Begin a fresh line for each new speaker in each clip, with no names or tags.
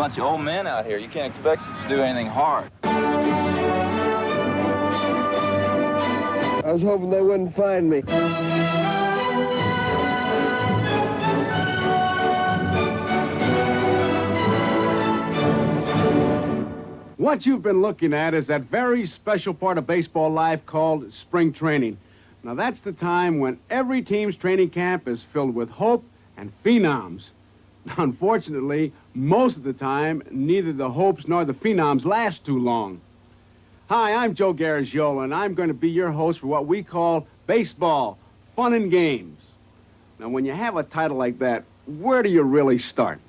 bunch of old men out here. You can't expect us to do anything hard.
I was hoping they wouldn't find me.
What you've been looking at is that very special part of baseball life called spring training. Now, that's the time when every team's training camp is filled with hope and phenoms. Now, unfortunately, most of the time, neither the hopes nor the phenoms last too long. Hi, I'm Joe Garagiola, and I'm going to be your host for what we call Baseball, Fun and Games. Now, when you have a title like that, where do you really start?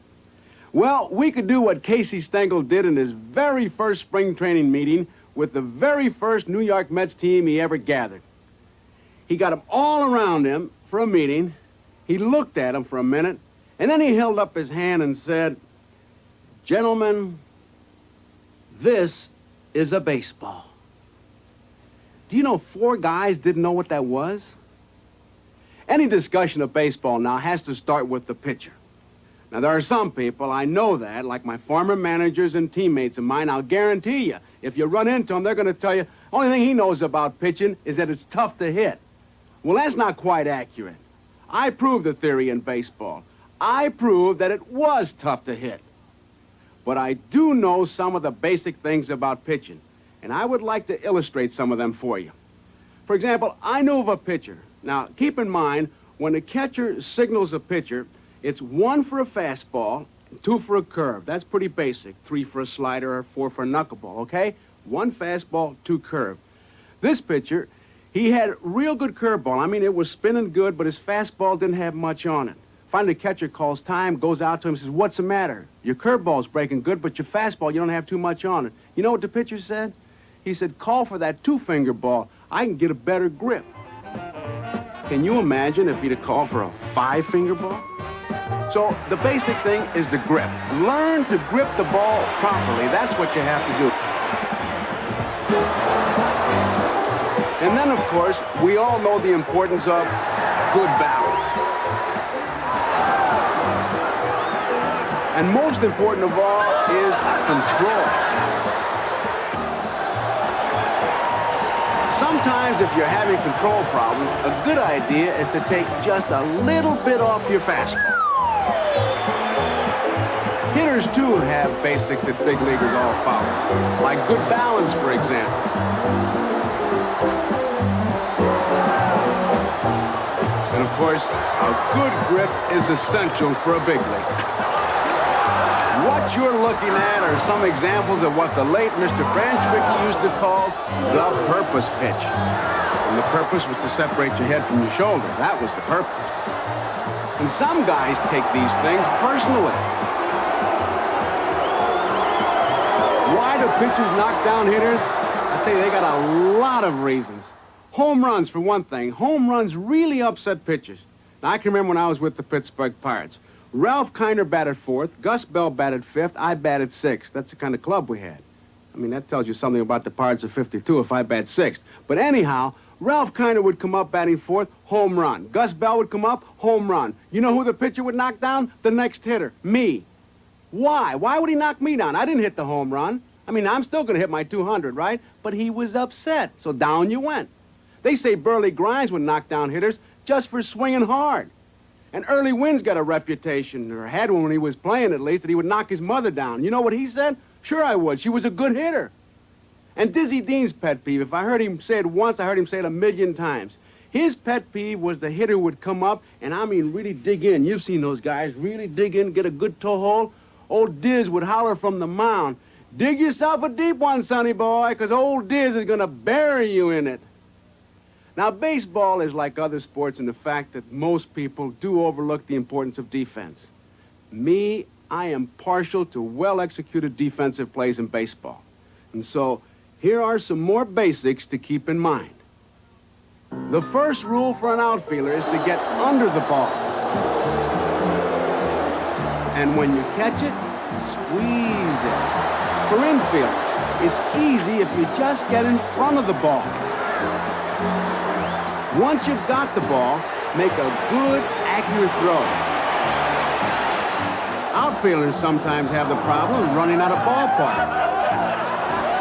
Well, we could do what Casey Stengel did in his very first spring training meeting with the very first New York Mets team he ever gathered. He got them all around him for a meeting. He looked at them for a minute, and then he held up his hand and said, "Gentlemen, this is a baseball." Do you know 4 guys didn't know what that was? Any discussion of baseball now has to start with the pitcher. Now, there are some people, I know that, like my former managers and teammates of mine. I'll guarantee you, if you run into them, they're going to tell you, only thing he knows about pitching is that it's tough to hit. Well, that's not quite accurate. I proved the theory in baseball. I proved that it was tough to hit. But I do know some of the basic things about pitching, and I would like to illustrate some of them for you. For example, I knew of a pitcher. Now, keep in mind, when a catcher signals a pitcher, it's 1 for a fastball, 2 for a curve. That's pretty basic. 3 for a slider or 4 for a knuckleball, okay? 1 fastball, 2 curve. This pitcher, he had real good curveball. I mean, it was spinning good, but his fastball didn't have much on it. Finally, the catcher calls time, goes out to him and says, "What's the matter? Your curveball's breaking good, but your fastball, you don't have too much on it." You know what the pitcher said? He said, "Call for that 2-finger ball. I can get a better grip." Can you imagine if he'd have called for a 5-finger ball? So the basic thing is the grip. Learn to grip the ball properly. That's what you have to do. And then, of course, we all know the importance of good balance. And most important of all is control. Sometimes if you're having control problems, a good idea is to take just a little bit off your fastball. Hitters, too, have basics that big leaguers all follow, like good balance, for example. And, of course, a good grip is essential for a big league. What you're looking at are some examples of what the late Mr. Branchwick used to call the purpose pitch. And the purpose was to separate your head from your shoulder. That was the purpose. And some guys take these things personally. Why do pitchers knock down hitters? I tell you, they got a lot of reasons. Home runs, for one thing. Home runs really upset pitchers. Now, I can remember when I was with the Pittsburgh Pirates. Ralph Kiner batted 4th, Gus Bell batted 5th, I batted 6th. That's the kind of club we had. I mean, that tells you something about the Pirates of '52 if I bat 6th. But anyhow, Ralph Kiner would come up batting 4th, home run. Gus Bell would come up, home run. You know who the pitcher would knock down? The next hitter, me. Why? Why would he knock me down? I didn't hit the home run. I mean, I'm still going to hit my 200, right? But he was upset, so down you went. They say Burley Grimes would knock down hitters just for swinging hard. And Early Wynn's got a reputation, or had one when he was playing at least, that he would knock his mother down. You know what he said? Sure I would. She was a good hitter. And Dizzy Dean's pet peeve, if I heard him say it once, I heard him say it 1,000,000 times. His pet peeve was the hitter who would come up and, I mean, really dig in. You've seen those guys really dig in, get a good toe hold. Old Diz would holler from the mound, "Dig yourself a deep one, sonny boy, because old Diz is going to bury you in it." Now, baseball is like other sports in the fact that most people do overlook the importance of defense. Me, I am partial to well-executed defensive plays in baseball. And so, here are some more basics to keep in mind. The first rule for an outfielder is to get under the ball. And when you catch it, squeeze it. For infielders, it's easy if you just get in front of the ball. Once you've got the ball, make a good, accurate throw. outfielders sometimes have the problem of running out of ballpark.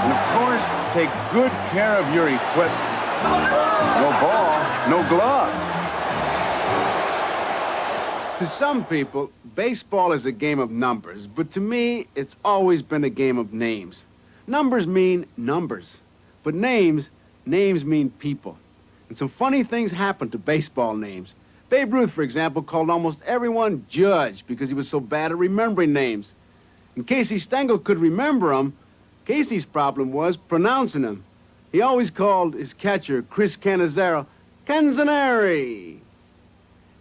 And of course, take good care of your equipment. No ball, no glove.
To some people, baseball is a game of numbers, but to me, it's always been a game of names. Numbers mean numbers, but names mean people. And some funny things happen to baseball names. Babe Ruth, for example, called almost everyone Judge because he was so bad at remembering names. And Casey Stengel could remember them. Casey's problem was pronouncing them. He always called his catcher, Chris Cannizzaro, Canzaneri.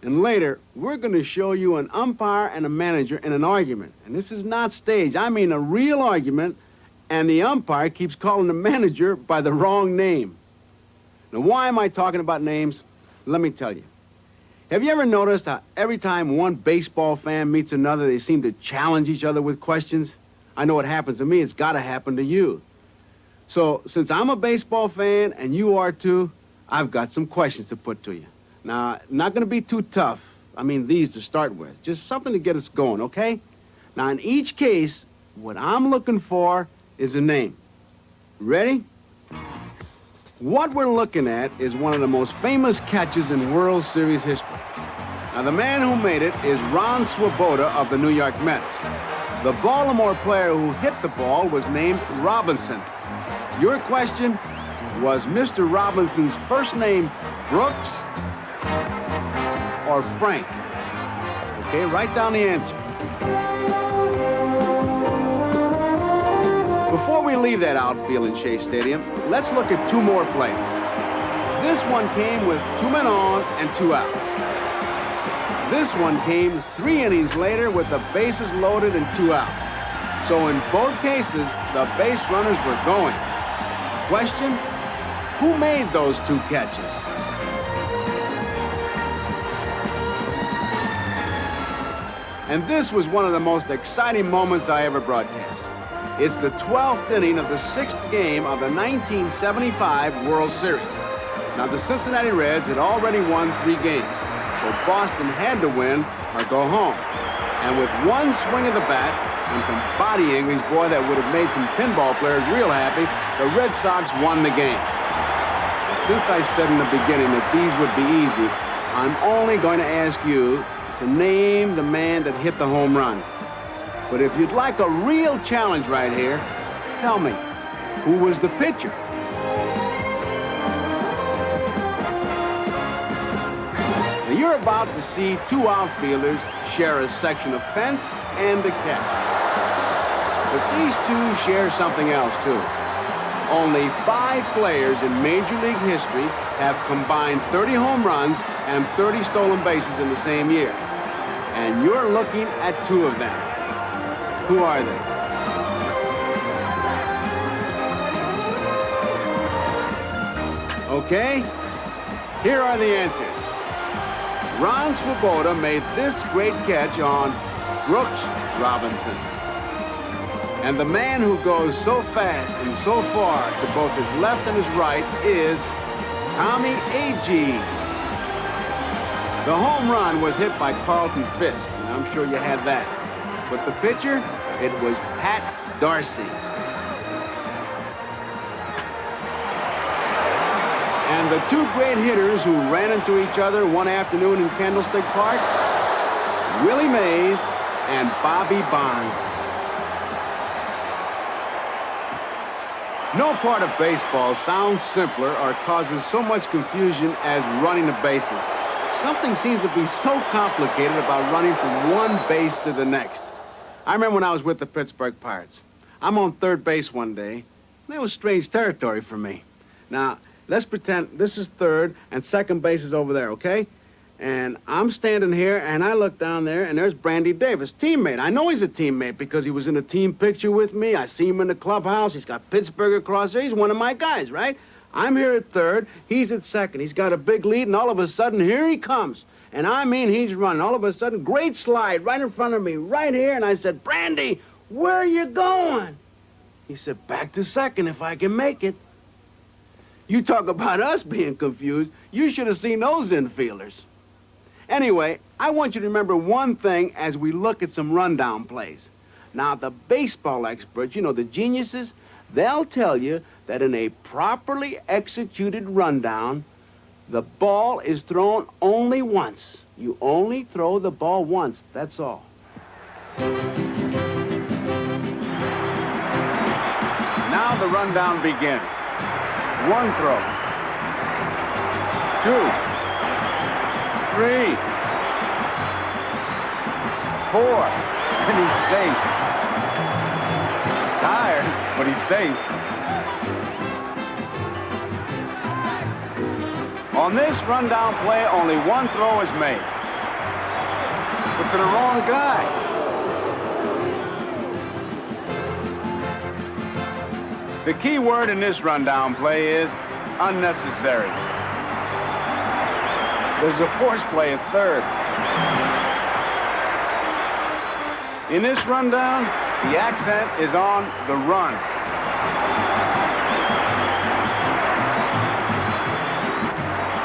And later, we're going to show you an umpire and a manager in an argument. And this is not staged. I mean a real argument, and the umpire keeps calling the manager by the wrong name. Now, why am I talking about names? Let me tell you. Have you ever noticed how every time one baseball fan meets another, they seem to challenge each other with questions? I know what happens to me. It's got to happen to you. So, since I'm a baseball fan and you are too, I've got some questions to put to you. Now, not going to be too tough. I mean, these to start with. Just something to get us going, okay? Now, in each case, what I'm looking for is a name. Ready? What we're looking at is one of the most famous catches in World Series history. Now, the man who made it is Ron Swoboda of the New York Mets. The Baltimore player who hit the ball was named Robinson. Your question, was Mr. Robinson's first name Brooks or Frank? Okay, write down the answer. Before we leave that outfield in Shea Stadium, let's look at two more plays. This one came with 2 men on and 2 out. This one came 3 innings later with the bases loaded and 2 out. So in both cases, the base runners were going. Question, who made those 2 catches? And this was one of the most exciting moments I ever broadcast. It's the 12th inning of the 6th game of the 1975 World Series. Now, the Cincinnati Reds had already won 3 games, so Boston had to win or go home. And with one swing of the bat and some body English, boy, that would have made some pinball players real happy, the Red Sox won the game. Since I said in the beginning that these would be easy, I'm only going to ask you to name the man that hit the home run. But if you'd like a real challenge right here, tell me, who was the pitcher? Now, you're about to see 2 outfielders share a section of fence and a catch. But these 2 share something else, too. Only 5 players in Major League history have combined 30 home runs and 30 stolen bases in the same year. And you're looking at 2 of them. Who are they? Okay, here are the answers. Ron Swoboda made this great catch on Brooks Robinson. And the man who goes so fast and so far to both his left and his right is Tommy Agee. The home run was hit by Carlton Fisk, and I'm sure you had that. But the pitcher, it was Pat Darcy. And the 2 great hitters who ran into each other one afternoon in Candlestick Park, Willie Mays and Bobby Bonds. No part of baseball sounds simpler or causes so much confusion as running the bases. Something seems to be so complicated about running from one base to the next. I remember when I was with the Pittsburgh Pirates. I'm on third base one day, and that was strange territory for me. Now, let's pretend this is third and second base is over there, okay? And I'm standing here, and I look down there, and there's Brandy Davis, teammate. I know he's a teammate because he was in a team picture with me. I see him in the clubhouse. He's got Pittsburgh across there. He's one of my guys, right? I'm here at third. He's at second. He's got a big lead, and all of a sudden, here he comes. And I mean, he's running. All of a sudden, great slide right in front of me, right here. And I said, Brandy, where are you going? He said, back to second if I can make it. You talk about us being confused. You should have seen those infielders. Anyway, I want you to remember one thing as we look at some rundown plays. Now, the baseball experts, you know, the geniuses, they'll tell you that in a properly executed rundown, the ball is thrown only once. You only throw the ball once, that's all.
Now the rundown begins. One throw. 2, 3, 4, and he's safe. He's tired, but he's safe. On this rundown play, only one throw is made. But to the wrong guy. The key word in this rundown play is unnecessary. There's a force play at third. In this rundown, the accent is on the run.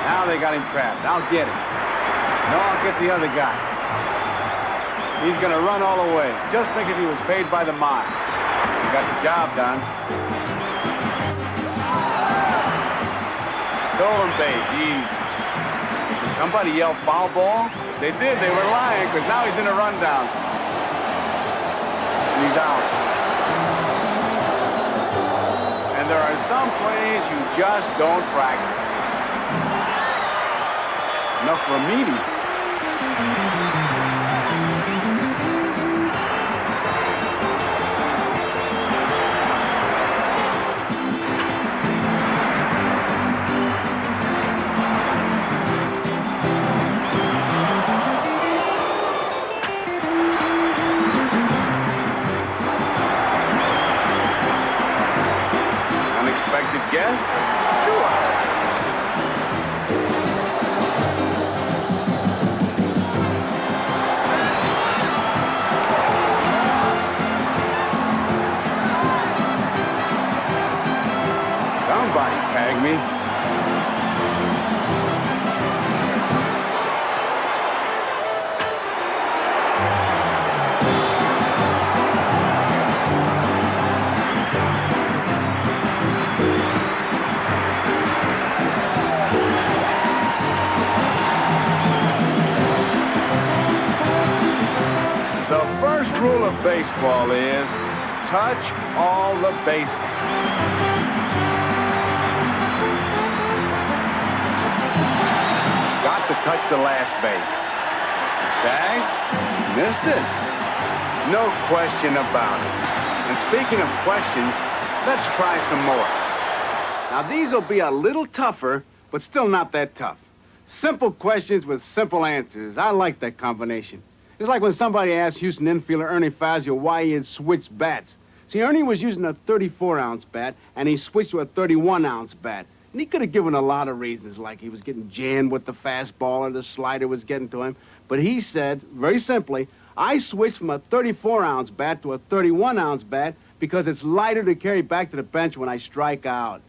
Now they got him trapped. I'll get him. No, I'll get the other guy. He's going to run all the way. Just think if he was paid by the mile. He got the job done. Stolen base, easy. Did somebody yell foul ball? If they did, they were lying, because now he's in a rundown. And he's out. And there are some plays you just don't practice. Enough for a meeting. Unexpected guest? Sure. Somebody tag me. The first rule of baseball is touch all the bases. Got to touch the last base. Tag? Missed it. No question about it. And speaking of questions, let's try some more.
Now, these will be a little tougher, but still not that tough. Simple questions with simple answers. I like that combination. It's like when somebody asked Houston infielder Ernie Fazio why he had switched bats. See, Ernie was using a 34-ounce bat, and he switched to a 31-ounce bat. And he could have given a lot of reasons, like he was getting jammed with the fastball or the slider was getting to him. But he said, very simply, I switched from a 34-ounce bat to a 31-ounce bat because it's lighter to carry back to the bench when I strike out.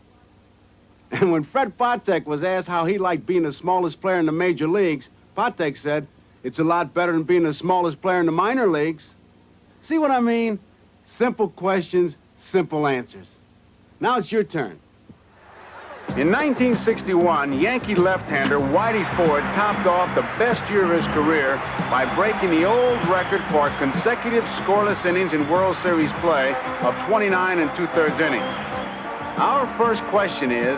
And when Fred Patek was asked how he liked being the smallest player in the major leagues, Patek said, it's a lot better than being the smallest player in the minor leagues. See what I mean? Simple questions, simple answers. Now it's your turn.
In 1961, Yankee left-hander Whitey Ford topped off the best year of his career by breaking the old record for consecutive scoreless innings in World Series play of 29 2/3 innings. Our first question is,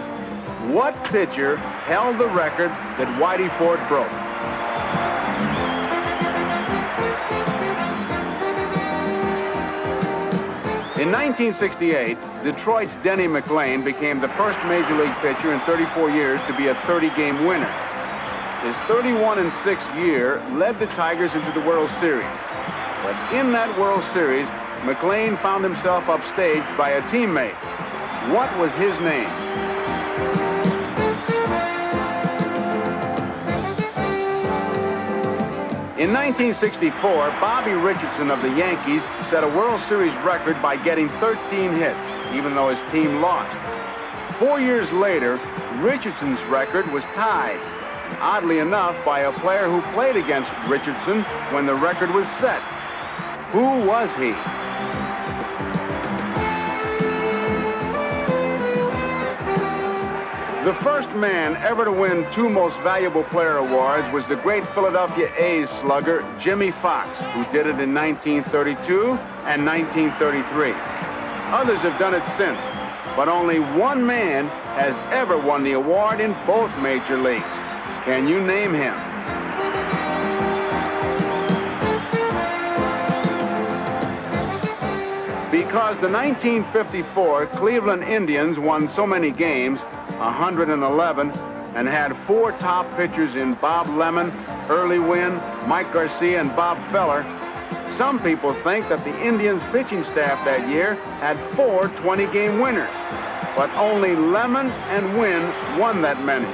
what pitcher held the record that Whitey Ford broke? In 1968, Detroit's Denny McLain became the first Major League pitcher in 34 years to be a 30-game winner. His 31-6 year led the Tigers into the World Series. But in that World Series, McLain found himself upstaged by a teammate. What was his name? In 1964, Bobby Richardson of the Yankees set a World Series record by getting 13 hits, even though his team lost. 4 years later, Richardson's record was tied. oddly enough, by a player who played against Richardson when the record was set. Who was he? The first man ever to win 2 Most Valuable Player awards was the great Philadelphia A's slugger Jimmy Fox, who did it in 1932 and 1933. Others have done it since, but only one man has ever won the award in both major leagues. Can you name him? Because the 1954 Cleveland Indians won so many games, 111, and had 4 top pitchers in Bob Lemon, Early Wynn, Mike Garcia, and Bob Feller, some people think that the Indians' pitching staff that year had 4 20-game winners. But only Lemon and Wynn won that many.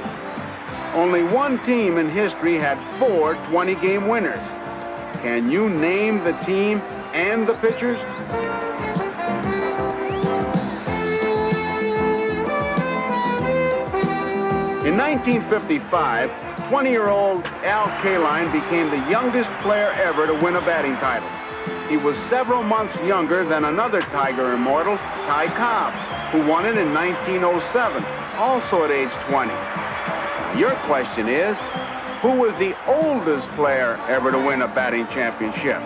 Only one team in history had 4 20-game winners. Can you name the team and the pitchers? In 1955, 20-year-old Al Kaline became the youngest player ever to win a batting title. He was several months younger than another Tiger immortal, Ty Cobb, who won it in 1907, also at age 20. Your question is, who was the oldest player ever to win a batting championship?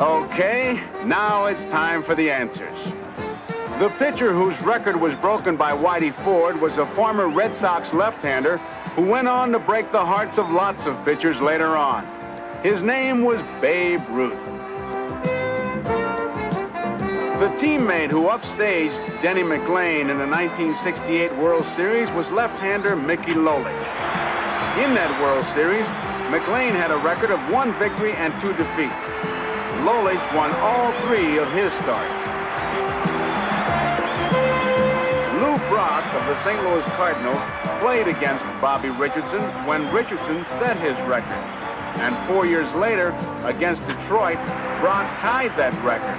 Okay, now it's time for the answers. The pitcher whose record was broken by Whitey Ford was a former Red Sox left-hander who went on to break the hearts of lots of pitchers later on. His name was Babe Ruth. The teammate who upstaged Denny McLain in the 1968 World Series was left-hander Mickey Lolich. In that World Series, McLain had a record of 1 victory and 2 defeats. Lolich won all 3 of his starts. Lou Brock of the St. Louis Cardinals played against Bobby Richardson when Richardson set his record. And 4 years later, against Detroit, Brock tied that record.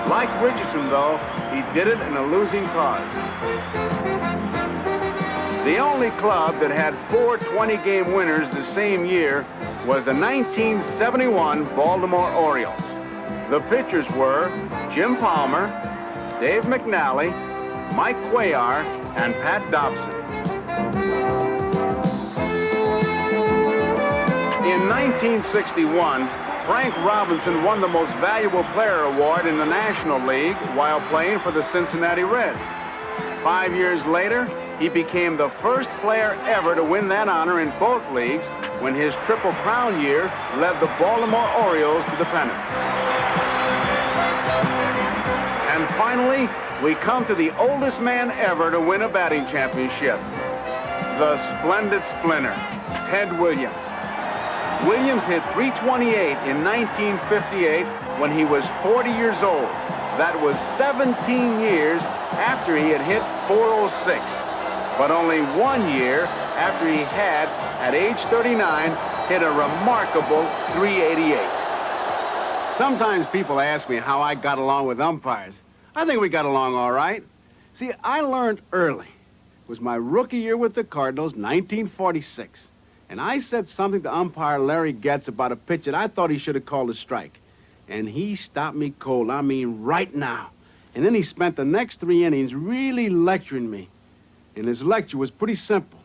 Like Richardson, though, he did it in a losing cause. The only club that had 4 20-game winners the same year was the 1971 Baltimore Orioles. The pitchers were Jim Palmer, Dave McNally, Mike Cuellar, and Pat Dobson. In 1961, Frank Robinson won the Most Valuable Player award in the National League while playing for the Cincinnati Reds. 5 years later, he became the first player ever to win that honor in both leagues when his Triple Crown year led the Baltimore Orioles to the pennant. And finally, we come to the oldest man ever to win a batting championship, the Splendid Splinter, Ted Williams. Williams hit .328 in 1958 when he was 40 years old. That was 17 years after he had hit .406, but only 1 year after he had, at age 39, hit a remarkable .388.
Sometimes people ask me how I got along with umpires. I think we got along all right. See, I learned early. It was my rookie year with the Cardinals, 1946. And I said something to umpire Larry Getz about a pitch that I thought he should have called a strike. And he stopped me cold, I mean right now. And then he spent the next 3 innings really lecturing me. And his lecture was pretty simple.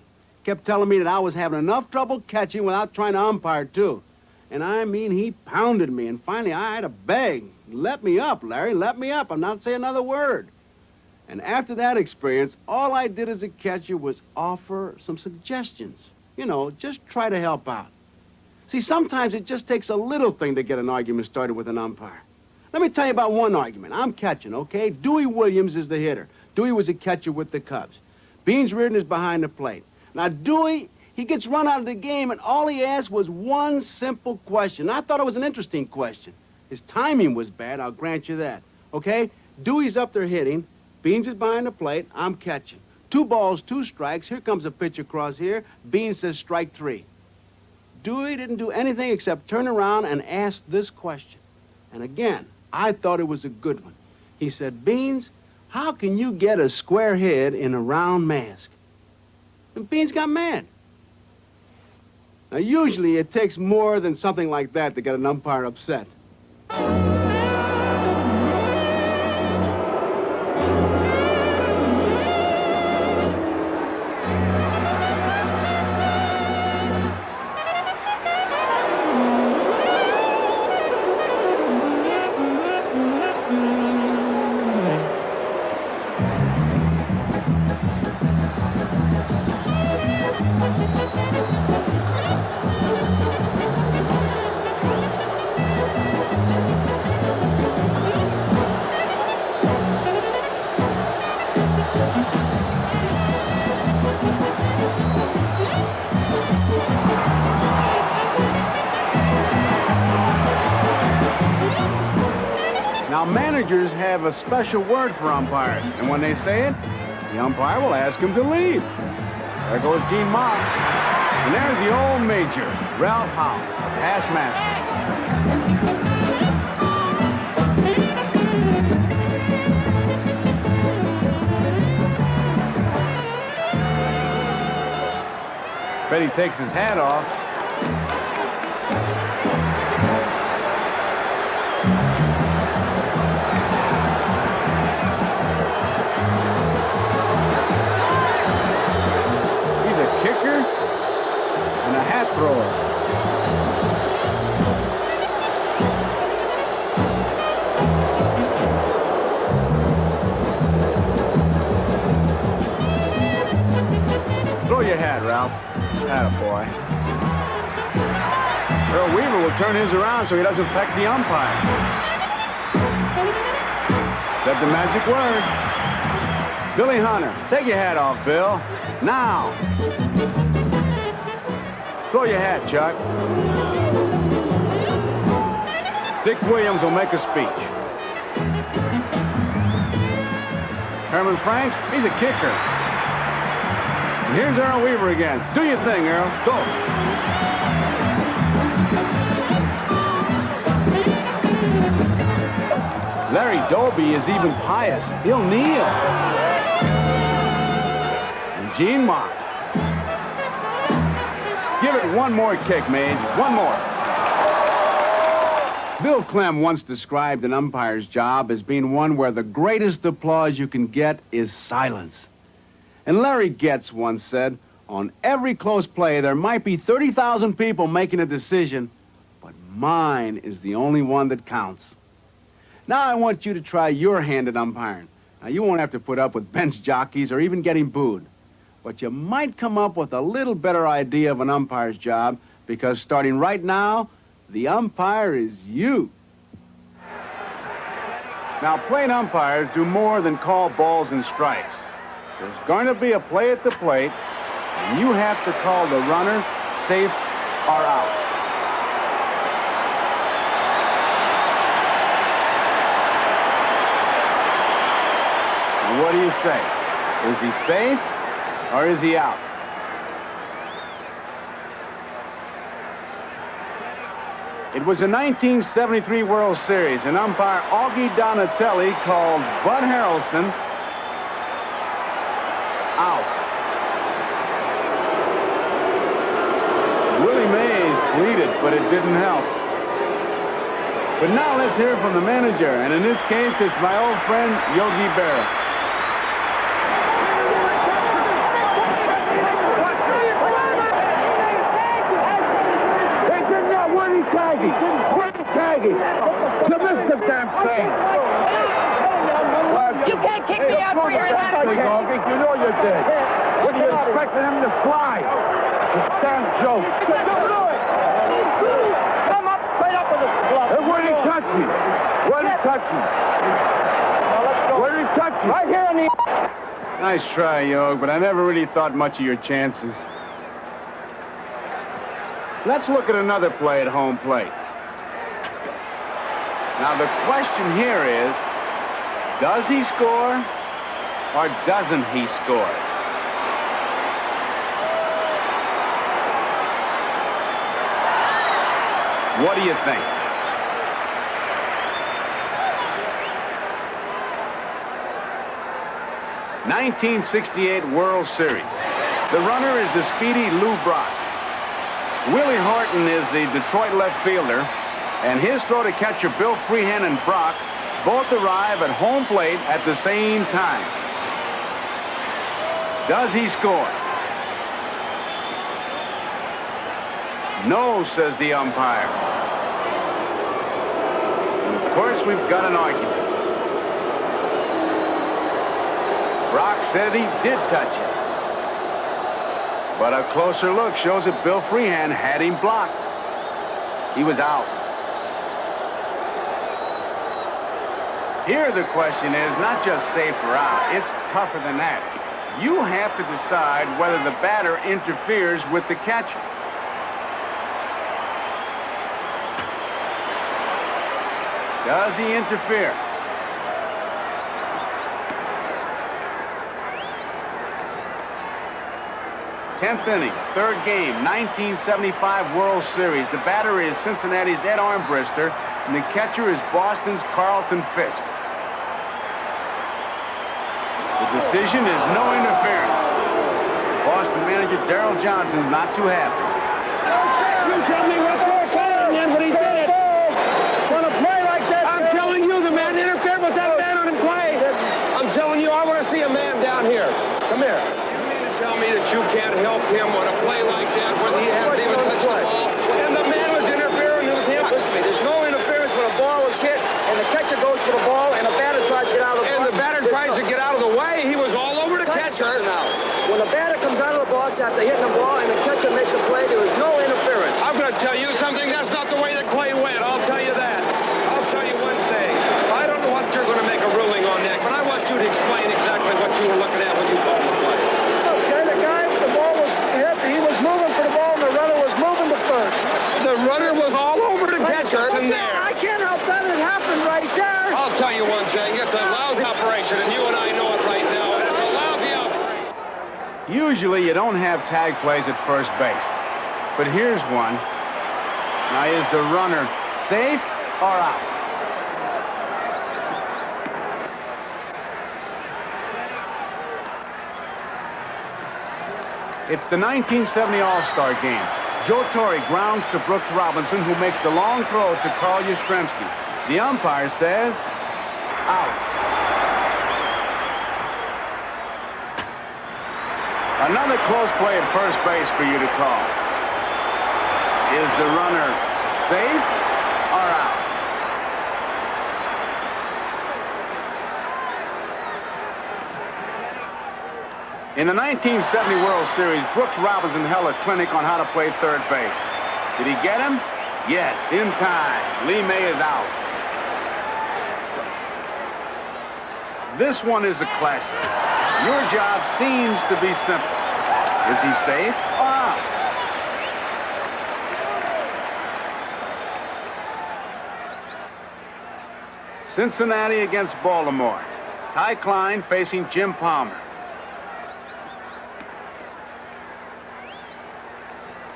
Kept telling me that I was having enough trouble catching without trying to umpire, too. And I mean, he pounded me, and finally I had to beg. Let me up, Larry, let me up. I'm not saying another word. And after that experience, all I did as a catcher was offer some suggestions. You know, just try to help out. See, sometimes it just takes a little thing to get an argument started with an umpire. Let me tell you about one argument. I'm catching, okay? Dewey Williams is the hitter. Dewey was a catcher with the Cubs. Beans Reardon is behind the plate. Now, Dewey, he gets run out of the game, and all he asked was one simple question. I thought it was an interesting question. His timing was bad, I'll grant you that. Okay? Dewey's up there hitting. Beans is behind the plate. I'm catching. 2 balls, 2 strikes. Here comes a pitch across here. Beans says strike 3. Dewey didn't do anything except turn around and ask this question. And again, I thought it was a good one. He said, Beans, how can you get a square head in a round mask? And Beans got mad. Now, usually it takes more than something like that to get an umpire upset. Now, managers have a special word for umpires, and when they say it, the umpire will ask him to leave. There goes Gene Mott. And there's the old major, Ralph Howe, past master. Bet he takes his hat off. He's a kicker and a hat thrower. Throw your hat, Ralph. Attaboy. Earl Weaver will turn his around so he doesn't peck the umpire. Said the magic word. Billy Hunter, take your hat off, Bill. Now. Throw your hat, Chuck. Dick Williams will make a speech. Herman Franks, he's a kicker. And here's Earl Weaver again. Do your thing, Earl. Go. Larry Doby is even pious. He'll kneel. And Gene Mott. Give it one more kick, Mage. One more. Bill Clem once described an umpire's job as being one where the greatest applause you can get is silence. And Larry Getz once said, on every close play, there might be 30,000 people making a decision, but mine is the only one that counts. Now I want you to try your hand at umpiring. Now, you won't have to put up with bench jockeys or even getting booed. But you might come up with a little better idea of an umpire's job, because starting right now, the umpire is you. Now, plate umpires do more than call balls and strikes. There's going to be a play at the plate, and you have to call the runner safe or out. And what do you say? Is he safe or is he out? It was a 1973 World Series, and umpire Augie Donatelli called Bud Harrelson out. Willie Mays pleaded, but it didn't help. But now let's hear from the manager, and in this case, it's my old friend, Yogi Berra.
You missed the damn thing.
You can't kick me out for your left.
You know you did. What do you expect him to fly? It's a damn joke.
Come up, straight up with the glove.
Hey, where did he touch me? Where did he touch me? Where did he touch me?
Right here in the...
Nice try, Yog, but I never really thought much of your chances. Let's look at another play at home plate. Now, the question here is, does he score or doesn't he score? What do you think?
1968 World Series. The runner is the speedy Lou Brock. Willie Horton is the Detroit left fielder, and his throw to catcher Bill Freehan and Brock both arrive at home plate at the same time. Does he score? No, says the umpire. And of course, we've got an argument. Brock said he did touch it. But a closer look shows that Bill Freehan had him blocked. He was out. Here the question is not just safe or out. It's tougher than that. You have to decide whether the batter interferes with the catcher. Does he interfere? Tenth inning, third game, 1975 World Series. The batter is Cincinnati's Ed Armbrister, and the catcher is Boston's Carlton Fisk. The decision is no interference. Boston manager Darrell Johnson is not too happy.
You tell me what they're calling him when he did it. On a play like that, I'm telling you, the man interfered with that man on a play. I'm telling you, I want to see a man down here. Come here.
Tell me that you can't help him on a play like that when he hasn't even touched the ball.
And the man was interfering with him. There's no interference when a ball was hit, and the catcher goes for the ball, and the batter tries to get out of the
And the batter tries to get out of the way. He was all over the catcher.
Now, when the batter comes out of the box after hitting the ball, and the catcher makes a play, there was no interference.
I'm going to tell you something. That's not the way the play went. I'll tell you that. I'll tell you one thing. I don't know what you're going to make a ruling on that, but I want you to explain exactly what you were looking at when you called the play.
The runner was all over the catcher
in there.
I can't help that. It happened right there.
I'll tell you one thing. It's a lousy operation, and you and I know it right now. And it's a lousy operation.
Usually you don't have tag plays at first base. But here's one. Now, is the runner safe or out? It's the 1970 All-Star Game. Joe Torre grounds to Brooks Robinson, who makes the long throw to Carl Yastrzemski. The umpire says, out. Another close play at first base for you to call. Is the runner safe or out? In the 1970 World Series, Brooks Robinson held a clinic on how to play third base. Did he get him? Yes, in time. Lee May is out. This one is a classic. Your job seems to be simple. Is he safe or out? Cincinnati against Baltimore. Ty Klein facing Jim Palmer.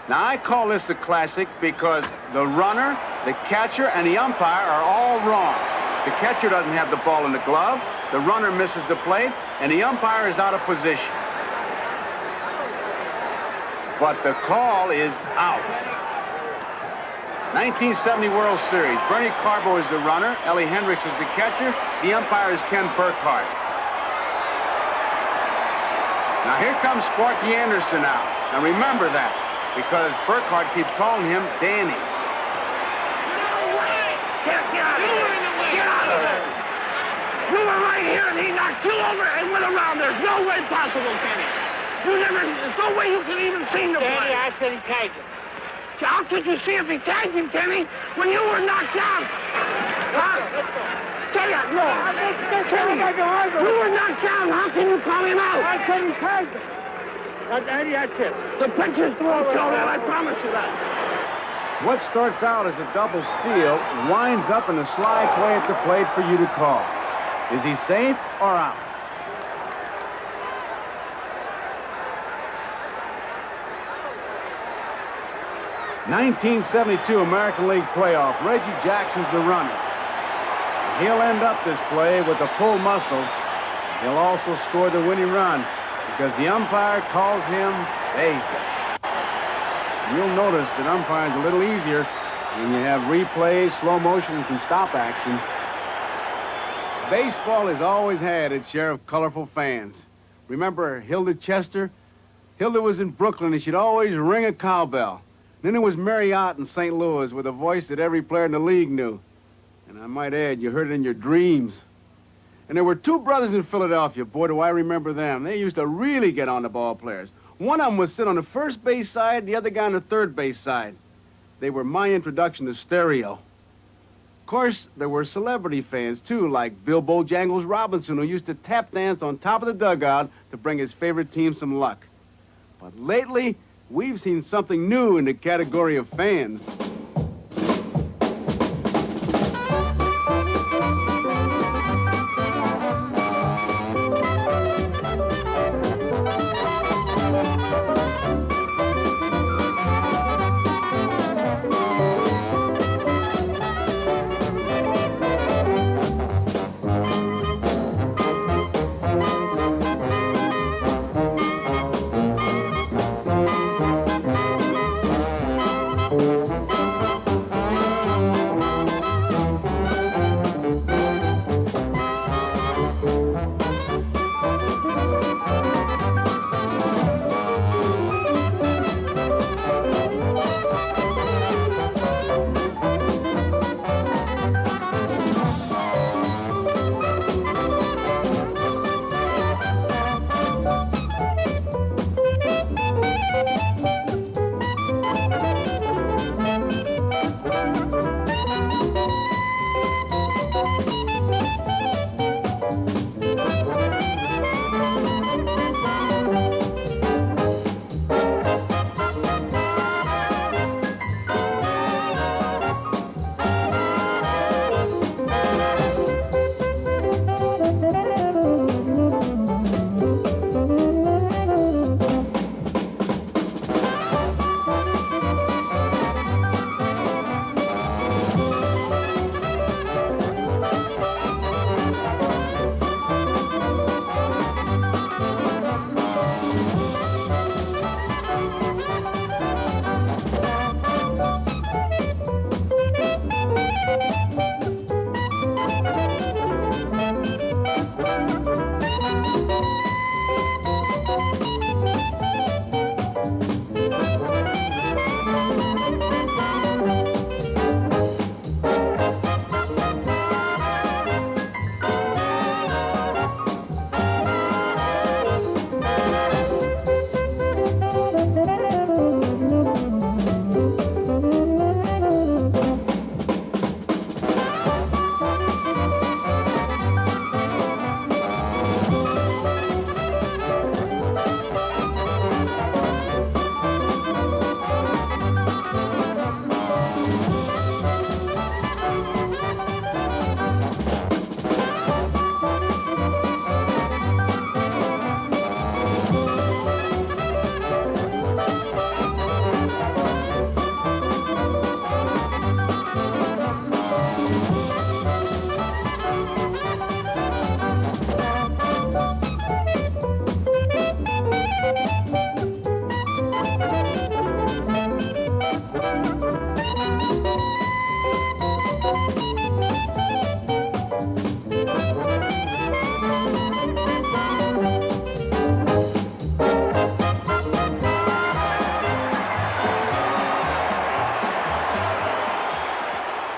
Now, I call this a classic because the runner, the catcher, and the umpire are all wrong. The catcher doesn't have the ball in the glove, the runner misses the plate, and the umpire is out of position. But the call is out. 1970 World Series. Bernie Carbo is the runner, Ellie Hendricks is the catcher, the umpire is Ken Burkhardt. Now, here comes Sparky Anderson out. Now, remember that, because Burkhardt keeps calling him Danny.
Get out of there. Get out of there. You were right here, and he knocked you over and went around. There's no way possible, Kenny. There's no way you can even see the play.
Danny, I said he tagged him.
How could you see if he tagged him, Kenny, when you were knocked down? Huh? Tell you, no. Kenny, you were knocked down. How can you call him out? I said he tagged him. Danny, that's it. The pitcher's throw show that, I promise you that.
What starts out as a double steal winds up in a slide play at the plate for you to call. Is he safe or out? '72 American League playoff. Reggie Jackson's the runner. He'll end up this play with a pulled muscle He'll also score the winning run because the umpire calls him safe. You'll notice that umpiring's a little easier when you have replays, slow motion, and some stop action. Baseball has always had its share of colorful fans. Remember Hilda Chester? Hilda was in Brooklyn, and she'd always ring a cowbell. Then there was Mary Ott in St. Louis with a voice that every player in the league knew. And I might add, you heard it in your dreams. And there were two brothers in Philadelphia. Boy, do I remember them. They used to really get on the ball players. One of them would sit on the first base side, the other guy on the third base side. They were my introduction to stereo. Of course, there were celebrity fans, too, like Bill Bojangles Robinson, who used to tap dance on top of the dugout to bring his favorite team some luck. But lately, we've seen something new in the category of fans.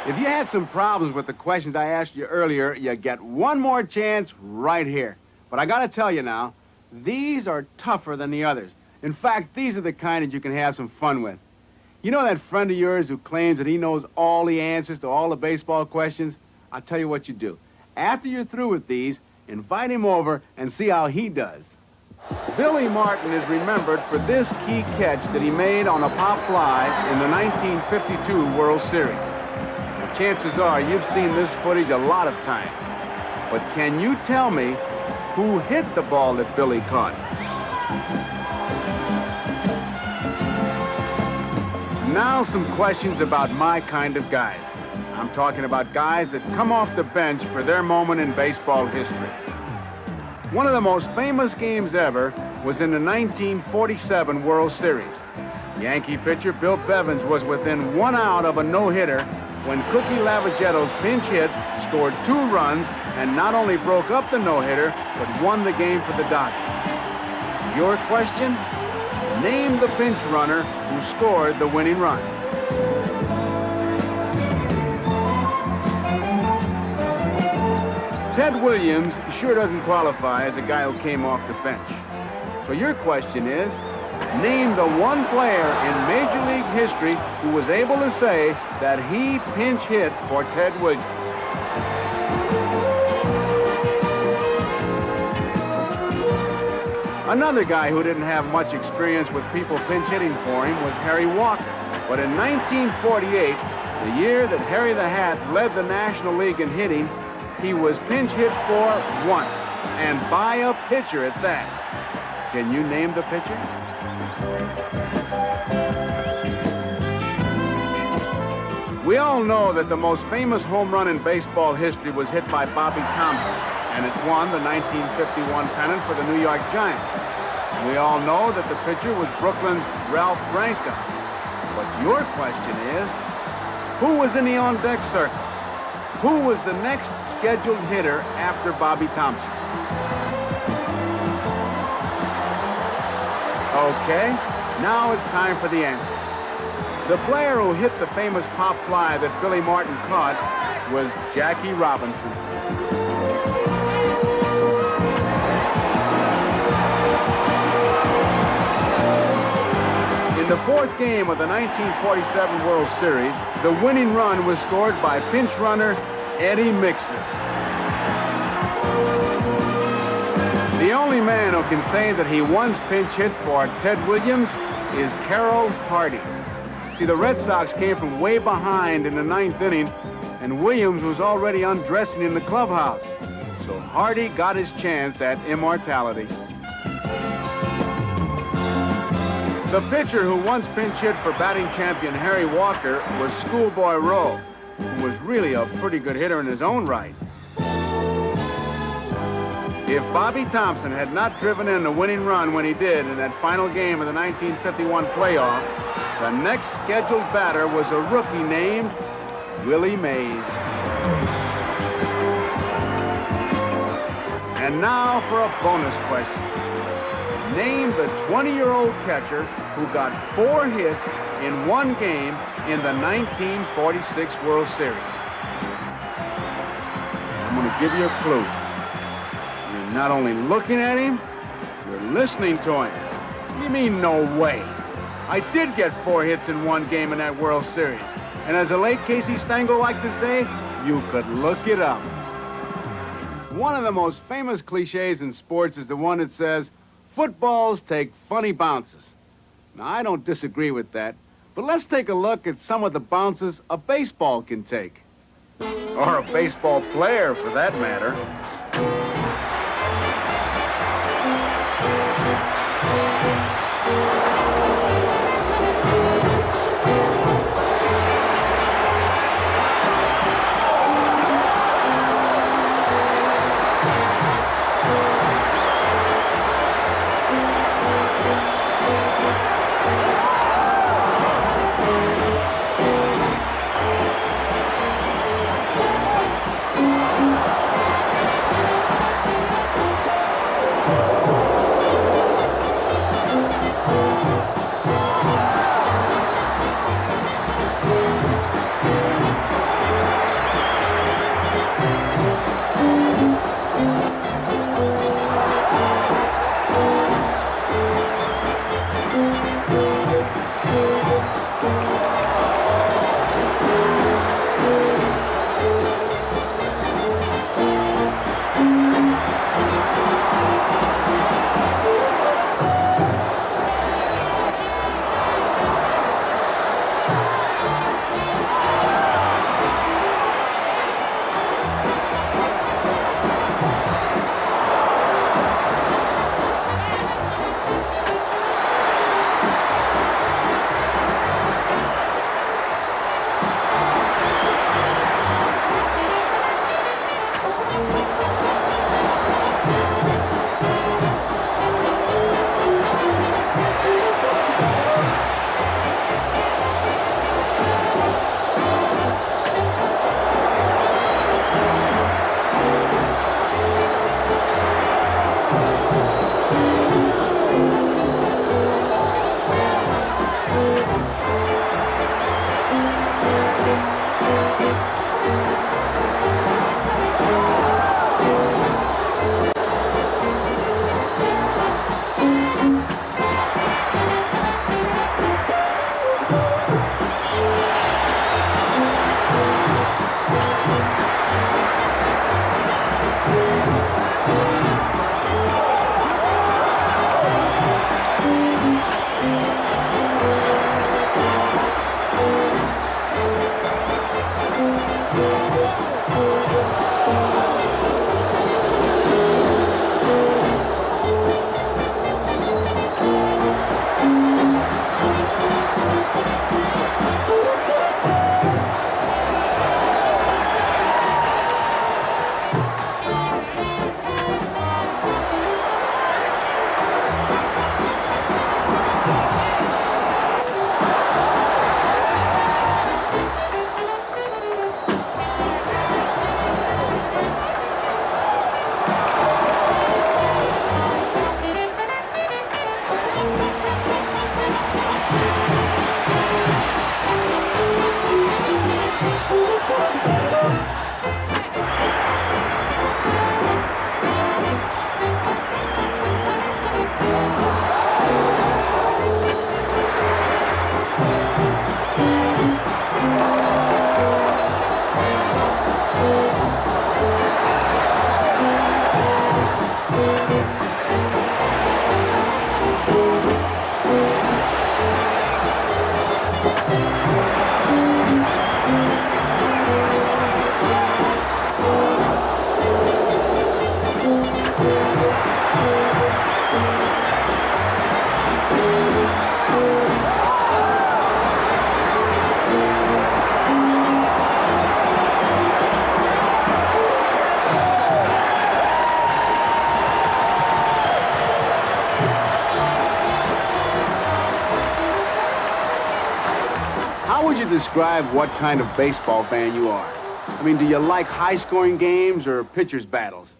If you had some problems with the questions I asked you earlier, you get one more chance right here. But I gotta tell you now, these are tougher than the others. In fact, these are the kind that you can have some fun with. You know that friend of yours who claims that he knows all the answers to all the baseball questions? I'll tell you what you do. After you're through with these, invite him over and see how he does. Billy Martin is remembered for this key catch that he made on a pop fly in the 1952 World Series. Now, chances are you've seen this footage a lot of times. But can you tell me who hit the ball that Billy caught? Now some questions about my kind of guys. I'm talking about guys that come off the bench for their moment in baseball history. One of the most famous games ever was in the 1947 World Series. Yankee pitcher Bill Bevins was within 1 out of a no-hitter when Cookie Lavagetto's pinch hit scored 2 runs and not only broke up the no-hitter, but won the game for the Dodgers. Your question? Name the pinch runner who scored the winning run. Ted Williams sure doesn't qualify as a guy who came off the bench. So your question is, name the one player in Major League history who was able to say that he pinch hit for Ted Williams. Another guy who didn't have much experience with people pinch hitting for him was Harry Walker. But in 1948, the year that Harry the Hat led the National League in hitting, he was pinch hit for once, and by a pitcher at that. Can you name the pitcher? We all know that the most famous home run in baseball history was hit by Bobby Thompson, and it won the 1951 pennant for the New York Giants. We all know that the pitcher was Brooklyn's Ralph Branca. But your question is, who was in the on-deck circle? Who was the next scheduled hitter after Bobby Thompson? Okay, now it's time for the answer. The player who hit the famous pop fly that Billy Martin caught was Jackie Robinson. In the 4th game of the 1947 World Series, the winning run was scored by pinch runner Eddie Mixes. The only man who can say that he once pinch hit for Ted Williams is Carroll Hardy. See, the Red Sox came from way behind in the 9th inning, and Williams was already undressing in the clubhouse. So Hardy got his chance at immortality. The pitcher who once pinch hit for batting champion Harry Walker was Schoolboy Rowe, who was really a pretty good hitter in his own right. If Bobby Thompson had not driven in the winning run when he did in that final game of the 1951 playoff, the next scheduled batter was a rookie named Willie Mays. And now for a bonus question. Name the 20-year-old catcher who got 4 hits in 1 game in the 1946 World Series. I'm going to give you a clue. You're not only looking at him, you're listening to him. You mean no way? I did get 4 hits in 1 game in that World Series. And as the late Casey Stengel liked to say, you could look it up. One of the most famous cliches in sports is the one that says, footballs take funny bounces. Now, I don't disagree with that, but let's take a look at some of the bounces a baseball can take. Or a baseball player, for that matter.
How would you describe what kind of baseball fan you are? I mean, do you like high-scoring games or pitchers' battles?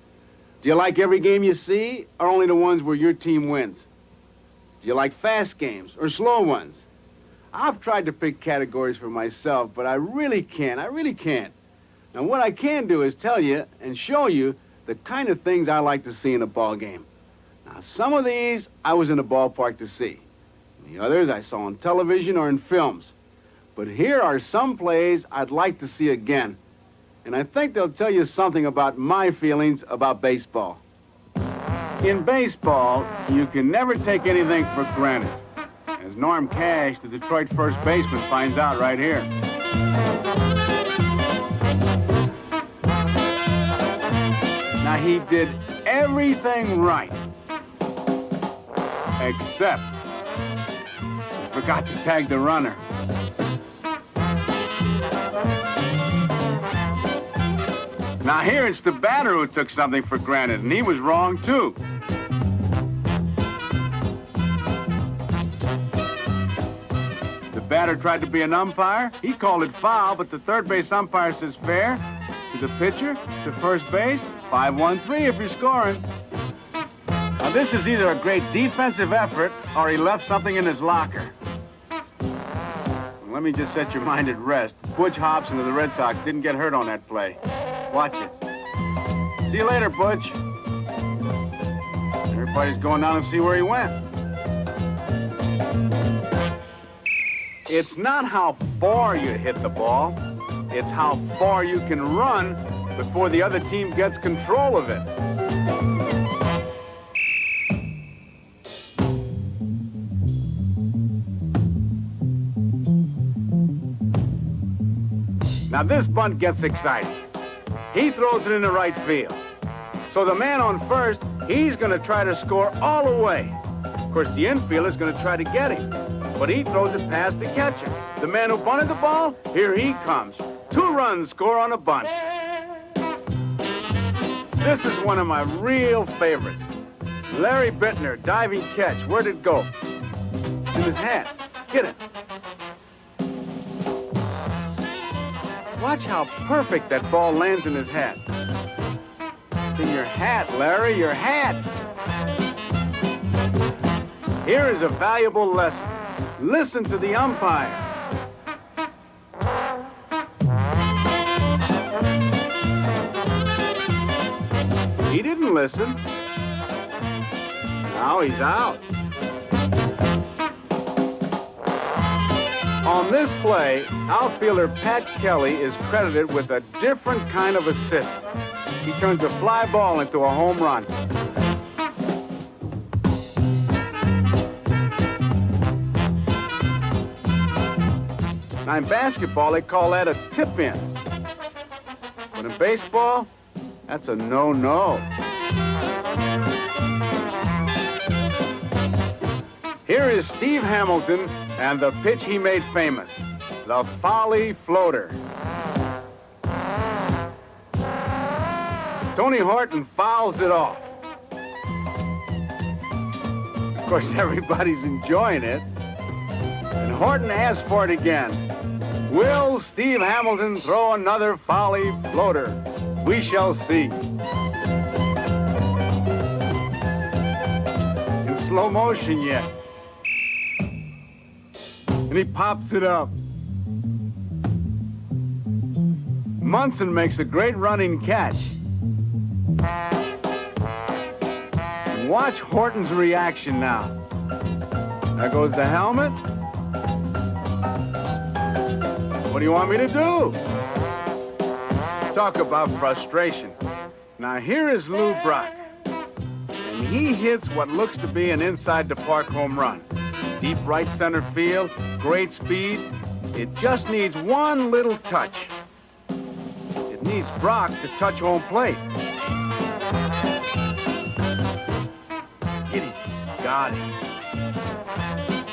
Do you like every game you see, or only the ones where your team wins? Do you like fast games or slow ones? I've tried to pick categories for myself, but I really can't. Now, what I can do is tell you and show you the kind of things I like to see in a ball game. Now, some of these I was in the ballpark to see. The others I saw on television or in films. But here are some plays I'd like to see again. And I think they'll tell you something about my feelings about baseball. In baseball, you can never take anything for granted. As Norm Cash, the Detroit first baseman, finds out right here. Now, he did everything right. Except he forgot to tag the runner. Now here it's the batter who took something for granted, and he was wrong too. The batter tried to be an umpire. He called it foul, but the third base umpire says fair to the pitcher, to first base, 5-1-3 if you're scoring. Now this is either a great defensive effort or he left something in his locker. Let me just set your mind at rest. Butch Hobson of the Red Sox didn't get hurt on that play. Watch it. See you later, Butch. Everybody's going down to see where he went. It's not how far you hit the ball. It's how far you can run before the other team gets control of it. Now this bunt gets exciting. He throws it in the right field. So the man on first, he's going to try to score all the way. Of course, the infielder's going to try to get him. But he throws it past the catcher. The man who bunted the ball, here he comes. 2 runs score on a bunt. This is one of my real favorites. Larry Bittner, diving catch. Where'd it go? It's in his hat. Get it. Watch how perfect that ball lands in his hat. It's in your hat, Larry, your hat. Here is a valuable lesson. Listen to the umpire. He didn't listen. Now he's out. On this play, outfielder Pat Kelly is credited with a different kind of assist. He turns a fly ball into a home run. Now in basketball, they call that a tip-in.
But in baseball, that's a no-no. Here is Steve Hamilton and the pitch he made famous, the Folly Floater. Tony Horton fouls it off. Of course, everybody's enjoying it. And Horton asks for it again. Will Steve Hamilton throw another Folly Floater? We shall see. In slow motion yet. And he pops it up. Munson makes a great running catch. Watch Horton's reaction now. There goes the helmet. What do you want me to do? Talk about frustration. Now here is Lou Brock. And he hits what looks to be an inside-the-park home run. Deep right center field, great speed. It just needs one little touch. It needs Brock to touch home plate. Get him. Got him.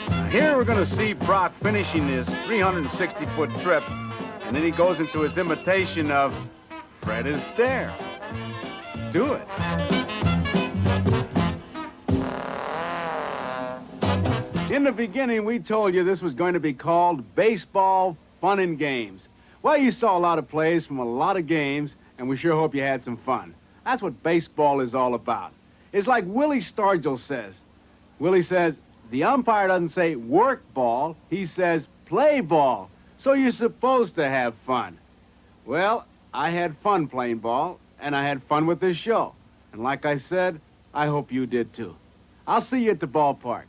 Now here we're going to see Brock finishing his 360-foot trip, and then he goes into his imitation of Fred Astaire. Do it. In the beginning, we told you this was going to be called Baseball Fun and Games. Well, you saw a lot of plays from a lot of games, and we sure hope you had some fun. That's what baseball is all about. It's like Willie Stargell says. Willie says, the umpire doesn't say work ball, he says play ball. So you're supposed to have fun. Well, I had fun playing ball, and I had fun with this show. And like I said, I hope you did too. I'll see you at the ballpark.